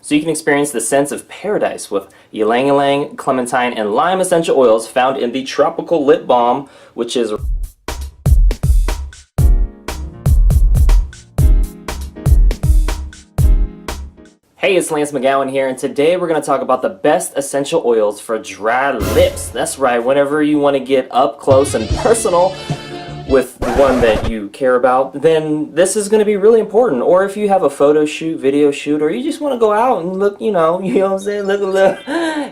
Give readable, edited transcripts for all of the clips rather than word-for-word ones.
So you can experience the sense of paradise with ylang-ylang, clementine, and lime essential oils found in the tropical lip balm, which is... Hey, it's Lance McGowan here, and today we're going to talk about the best essential oils for dry lips. That's right, whenever you want to get up close and personal with the one that you care about, then this is going to be really important. Or if you have a photo shoot, video shoot, or you just want to go out and look, you know what I'm saying, look.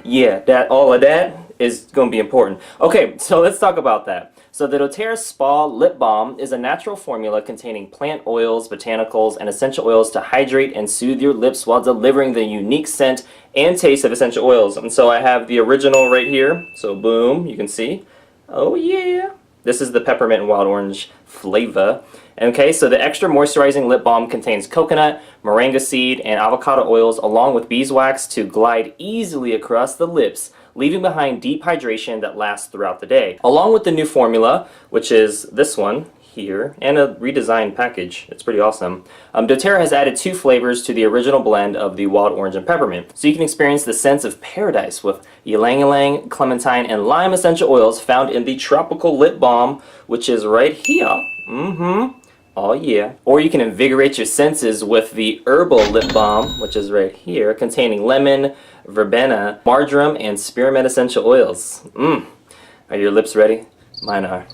Yeah, all of that is going to be important. Okay, so let's talk about that. So the doTERRA Spa Lip Balm is a natural formula containing plant oils, botanicals, and essential oils to hydrate and soothe your lips while delivering the unique scent and taste of essential oils. And so I have the original right here. So boom, you can see. Oh yeah. This is the peppermint and wild orange flavor. Okay, so the extra moisturizing lip balm contains coconut, moringa seed, and avocado oils along with beeswax to glide easily across the lips, leaving behind deep hydration that lasts throughout the day. Along with the new formula, which is this one here, and a redesigned package. It's pretty awesome. doTERRA has added 2 flavors to the original blend of the wild orange and peppermint. So you can experience the sense of paradise with ylang-ylang, clementine, and lime essential oils found in the tropical lip balm, which is right here. Oh yeah. Or you can invigorate your senses with the herbal lip balm, which is right here, containing lemon, verbena, marjoram, and spearmint essential oils. Are your lips ready? Mine are.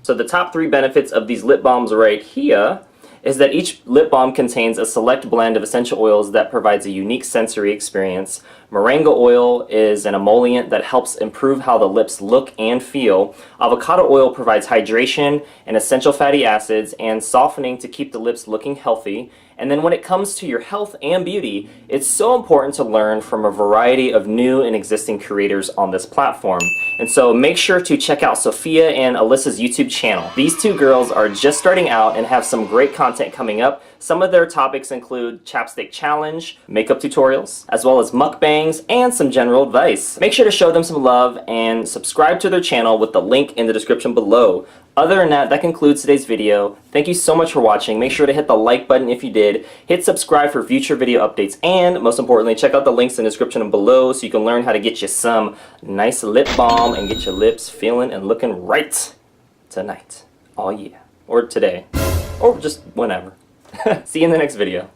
So the top 3 benefits of these lip balms right here is that each lip balm contains a select blend of essential oils that provides a unique sensory experience. Moringa oil is an emollient that helps improve how the lips look and feel. Avocado oil provides hydration and essential fatty acids and softening to keep the lips looking healthy. And then when it comes to your health and beauty, it's so important to learn from a variety of new and existing creators on this platform. And so make sure to check out Sophia and Alissa's YouTube channel. These 2 girls are just starting out and have some great content coming up. Some of their topics include chapstick challenge, makeup tutorials, as well as mukbangs, and some general advice. Make sure to show them some love and subscribe to their channel with the link in the description below. Other than that, that concludes today's video. Thank you so much for watching. Make sure to hit the like button if you did. Hit subscribe for future video updates. And most importantly, check out the links in the description below so you can learn how to get you some nice lip balm and get your lips feeling and looking right tonight. Oh yeah. Or today. Or just whenever. See you in the next video.